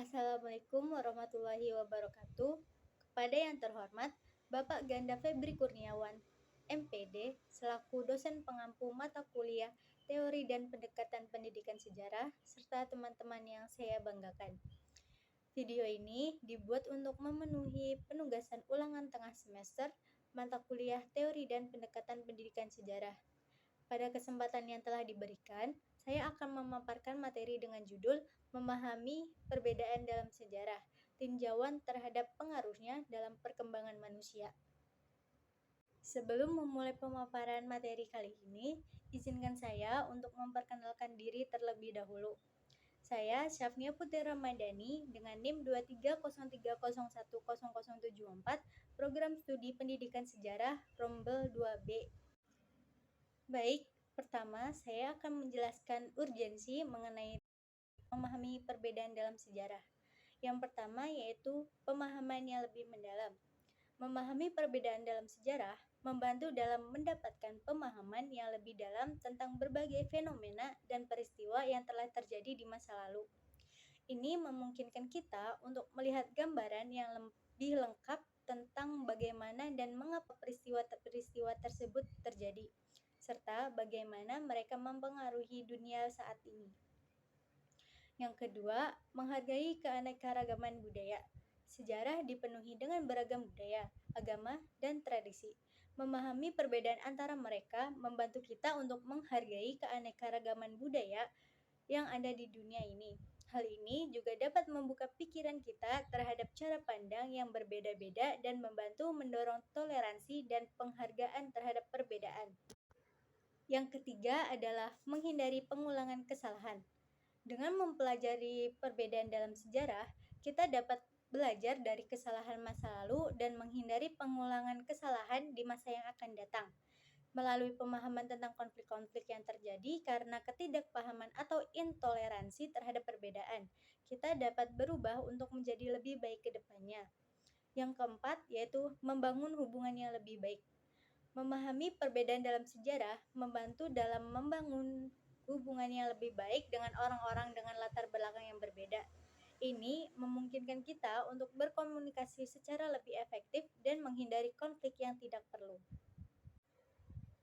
Assalamualaikum warahmatullahi wabarakatuh. Kepada yang terhormat, Bapak Ganda Febri Kurniawan, MPD, selaku dosen pengampu mata kuliah Teori dan Pendekatan Pendidikan Sejarah, serta teman-teman yang saya banggakan. Video ini dibuat untuk memenuhi penugasan ulangan tengah semester mata kuliah Teori dan Pendekatan Pendidikan Sejarah. Pada kesempatan yang telah diberikan, saya akan memaparkan materi dengan judul Memahami Perbedaan dalam Sejarah, Tinjauan terhadap Pengaruhnya dalam Perkembangan Manusia. Sebelum memulai pemaparan materi kali ini, izinkan saya untuk memperkenalkan diri terlebih dahulu. Saya Syafnia Putri Ramadhani dengan NIM 23030100074, Program Studi Pendidikan Sejarah Rombel 2B. Baik, pertama saya akan menjelaskan urgensi mengenai memahami perbedaan dalam sejarah. Yang pertama yaitu pemahaman yang lebih mendalam. Memahami perbedaan dalam sejarah membantu dalam mendapatkan pemahaman yang lebih dalam tentang berbagai fenomena dan peristiwa yang telah terjadi di masa lalu. Ini memungkinkan kita untuk melihat gambaran yang lebih lengkap tentang bagaimana dan mengapa peristiwa tersebut terjadi, serta bagaimana mereka mempengaruhi dunia saat ini. Yang kedua, menghargai keanekaragaman budaya. Sejarah dipenuhi dengan beragam budaya, agama, dan tradisi. Memahami perbedaan antara mereka membantu kita untuk menghargai keanekaragaman budaya yang ada di dunia ini. Hal ini juga dapat membuka pikiran kita terhadap cara pandang yang berbeda-beda dan membantu mendorong toleransi dan penghargaan terhadap perbedaan. Yang ketiga adalah menghindari pengulangan kesalahan. Dengan mempelajari perbedaan dalam sejarah, kita dapat belajar dari kesalahan masa lalu dan menghindari pengulangan kesalahan di masa yang akan datang. Melalui pemahaman tentang konflik-konflik yang terjadi karena ketidakpahaman atau intoleransi terhadap perbedaan, kita dapat berubah untuk menjadi lebih baik ke depannya. Yang keempat yaitu membangun hubungan yang lebih baik. Memahami perbedaan dalam sejarah membantu dalam membangun hubungan yang lebih baik dengan orang-orang dengan latar belakang yang berbeda. Ini memungkinkan kita untuk berkomunikasi secara lebih efektif dan menghindari konflik yang tidak perlu.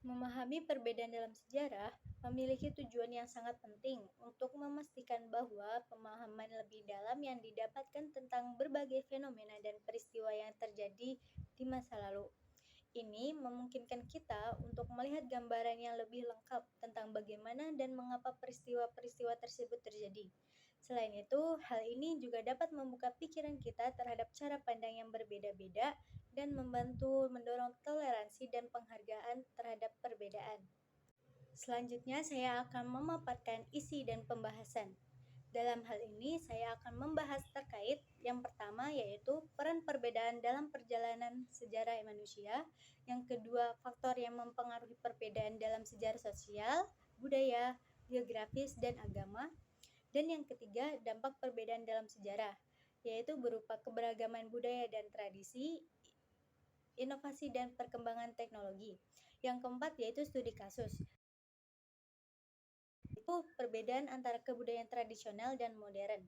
Memahami perbedaan dalam sejarah memiliki tujuan yang sangat penting untuk memastikan bahwa pemahaman lebih dalam yang didapatkan tentang berbagai fenomena dan peristiwa yang terjadi di masa lalu. Ini memungkinkan kita untuk melihat gambaran yang lebih lengkap tentang bagaimana dan mengapa peristiwa-peristiwa tersebut terjadi. Selain itu, hal ini juga dapat membuka pikiran kita terhadap cara pandang yang berbeda-beda dan membantu mendorong toleransi dan penghargaan terhadap perbedaan. Selanjutnya, saya akan memaparkan isi dan pembahasan. Dalam hal ini, saya akan membahas terkait yang pertama yaitu peran perbedaan dalam perjalanan sejarah manusia, yang kedua faktor yang mempengaruhi perbedaan dalam sejarah sosial, budaya, geografis, dan agama, dan yang ketiga dampak perbedaan dalam sejarah, yaitu berupa keberagaman budaya dan tradisi, inovasi dan perkembangan teknologi. Yang keempat yaitu studi kasus. Itu perbedaan antara kebudayaan tradisional dan modern.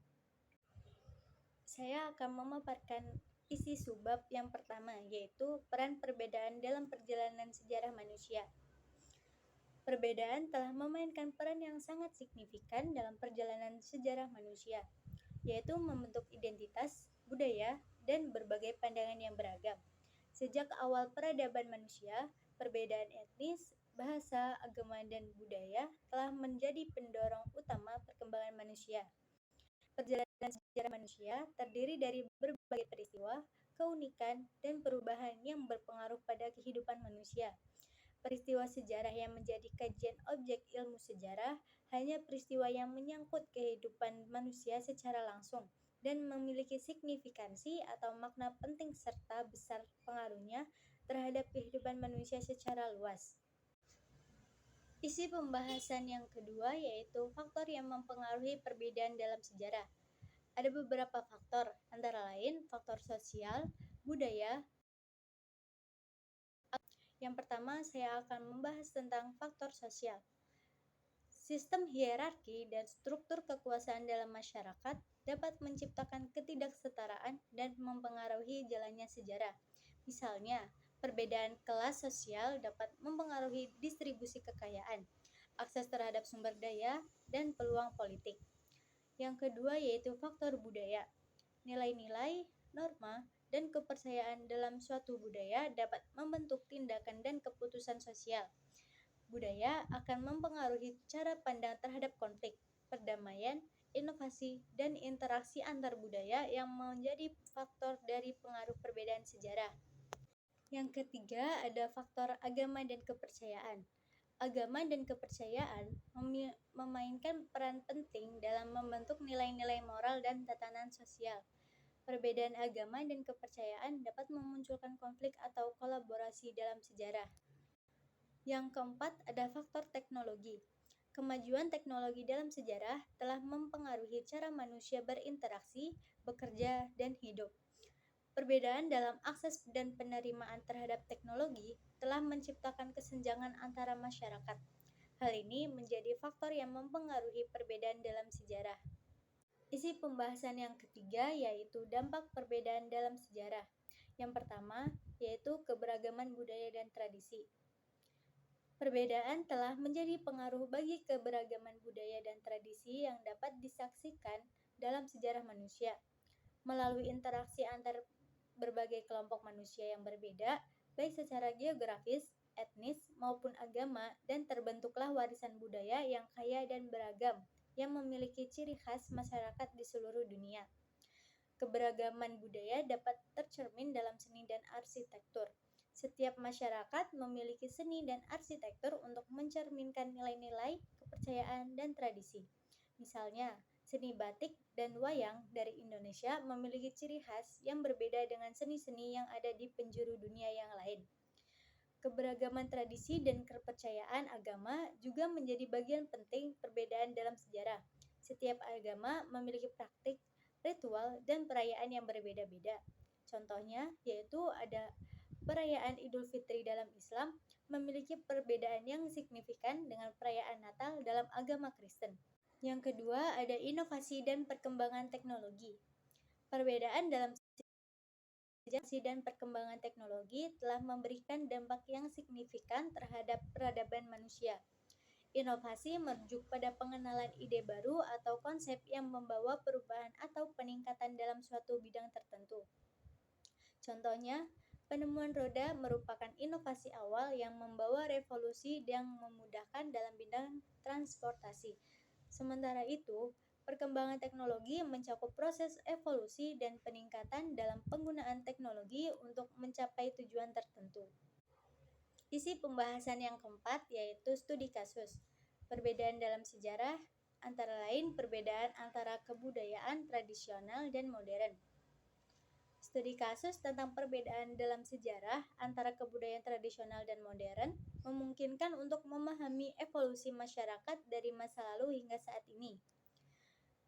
Saya akan memaparkan isi subbab yang pertama, yaitu peran perbedaan dalam perjalanan sejarah manusia. Perbedaan telah memainkan peran yang sangat signifikan dalam perjalanan sejarah manusia, yaitu membentuk identitas, budaya, dan berbagai pandangan yang beragam. Sejak awal peradaban manusia, perbedaan etnis, bahasa, agama, dan budaya telah menjadi pendorong utama perkembangan manusia. Perjalanan sejarah manusia terdiri dari berbagai peristiwa, keunikan, dan perubahan yang berpengaruh pada kehidupan manusia. Peristiwa sejarah yang menjadi kajian objek ilmu sejarah hanya peristiwa yang menyangkut kehidupan manusia secara langsung dan memiliki signifikansi atau makna penting serta besar pengaruhnya terhadap kehidupan manusia secara luas. Isi pembahasan yang kedua yaitu faktor yang mempengaruhi perbedaan dalam sejarah. Ada beberapa faktor, antara lain faktor sosial, budaya. Yang pertama, saya akan membahas tentang faktor sosial. Sistem hierarki dan struktur kekuasaan dalam masyarakat dapat menciptakan ketidaksetaraan dan mempengaruhi jalannya sejarah. Misalnya, perbedaan kelas sosial dapat mempengaruhi distribusi kekayaan, akses terhadap sumber daya, dan peluang politik. Yang kedua yaitu faktor budaya. Nilai-nilai, norma, dan kepercayaan dalam suatu budaya dapat membentuk tindakan dan keputusan sosial. Budaya akan mempengaruhi cara pandang terhadap konflik, perdamaian, inovasi, dan interaksi antar budaya yang menjadi faktor dari pengaruh perbedaan sejarah. Yang ketiga ada faktor agama dan kepercayaan. Agama dan kepercayaan memainkan peran penting dalam membentuk nilai-nilai moral dan tatanan sosial. Perbedaan agama dan kepercayaan dapat memunculkan konflik atau kolaborasi dalam sejarah. Yang keempat ada faktor teknologi. Kemajuan teknologi dalam sejarah telah mempengaruhi cara manusia berinteraksi, bekerja, dan hidup. Perbedaan dalam akses dan penerimaan terhadap teknologi telah menciptakan kesenjangan antara masyarakat. Hal ini menjadi faktor yang mempengaruhi perbedaan dalam sejarah. Isi pembahasan yang ketiga yaitu dampak perbedaan dalam sejarah. Yang pertama yaitu keberagaman budaya dan tradisi. Perbedaan telah menjadi pengaruh bagi keberagaman budaya dan tradisi yang dapat disaksikan dalam sejarah manusia. Melalui interaksi antar berbagai kelompok manusia yang berbeda, baik secara geografis, etnis, maupun agama, dan terbentuklah warisan budaya yang kaya dan beragam, yang memiliki ciri khas masyarakat di seluruh dunia. Keberagaman budaya dapat tercermin dalam seni dan arsitektur. Setiap masyarakat memiliki seni dan arsitektur untuk mencerminkan nilai-nilai, kepercayaan, dan tradisi. Misalnya, seni batik dan wayang dari Indonesia memiliki ciri khas yang berbeda dengan seni-seni yang ada di penjuru dunia yang lain. Keberagaman tradisi dan kepercayaan agama juga menjadi bagian penting perbedaan dalam sejarah. Setiap agama memiliki praktik, ritual, dan perayaan yang berbeda-beda. Contohnya yaitu ada perayaan Idul Fitri dalam Islam memiliki perbedaan yang signifikan dengan perayaan Natal dalam agama Kristen. Yang kedua ada inovasi dan perkembangan teknologi. Perbedaan dalam inovasi dan perkembangan teknologi telah memberikan dampak yang signifikan terhadap peradaban manusia. Inovasi merujuk pada pengenalan ide baru atau konsep yang membawa perubahan atau peningkatan dalam suatu bidang tertentu. Contohnya, penemuan roda merupakan inovasi awal yang membawa revolusi yang memudahkan dalam bidang transportasi. Sementara itu, perkembangan teknologi mencakup proses evolusi dan peningkatan dalam penggunaan teknologi untuk mencapai tujuan tertentu. Isi pembahasan yang keempat yaitu studi kasus. Perbedaan dalam sejarah antara lain perbedaan antara kebudayaan tradisional dan modern. Studi kasus tentang perbedaan dalam sejarah antara kebudayaan tradisional dan modern memungkinkan untuk memahami evolusi masyarakat dari masa lalu hingga saat ini.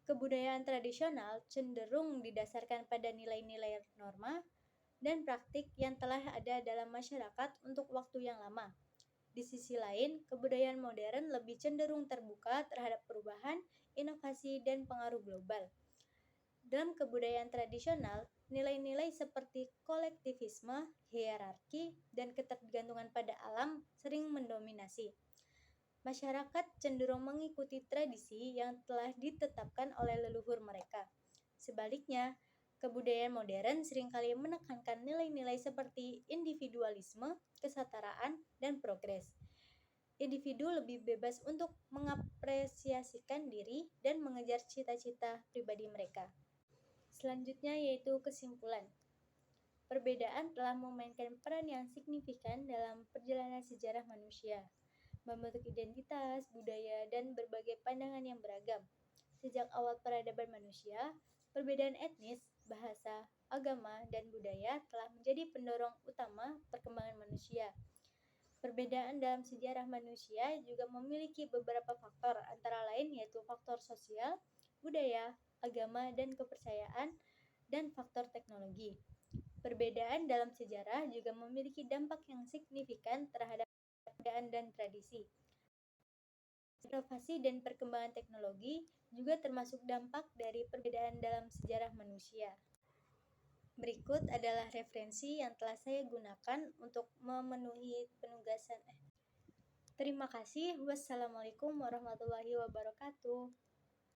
Kebudayaan tradisional cenderung didasarkan pada nilai-nilai norma dan praktik yang telah ada dalam masyarakat untuk waktu yang lama. Di sisi lain, kebudayaan modern lebih cenderung terbuka terhadap perubahan, inovasi, dan pengaruh global. Dalam kebudayaan tradisional, nilai-nilai seperti kolektivisme, hierarki, dan ketergantungan pada alam sering mendominasi. Masyarakat cenderung mengikuti tradisi yang telah ditetapkan oleh leluhur mereka. Sebaliknya, kebudayaan modern seringkali menekankan nilai-nilai seperti individualisme, kesetaraan, dan progres. Individu lebih bebas untuk mengapresiasikan diri dan mengejar cita-cita pribadi mereka. Selanjutnya yaitu kesimpulan. Perbedaan telah memainkan peran yang signifikan dalam perjalanan sejarah manusia, membentuk identitas, budaya, dan berbagai pandangan yang beragam. Sejak awal peradaban manusia, perbedaan etnis, bahasa, agama, dan budaya telah menjadi pendorong utama perkembangan manusia. Perbedaan dalam sejarah manusia juga memiliki beberapa faktor, antara lain yaitu faktor sosial, budaya, agama, dan kepercayaan, dan faktor teknologi. Perbedaan dalam sejarah juga memiliki dampak yang signifikan terhadap perbedaan dan tradisi. Inovasi dan perkembangan teknologi juga termasuk dampak dari perbedaan dalam sejarah manusia. Berikut adalah referensi yang telah saya gunakan untuk memenuhi penugasan. Terima kasih. Wassalamualaikum warahmatullahi wabarakatuh.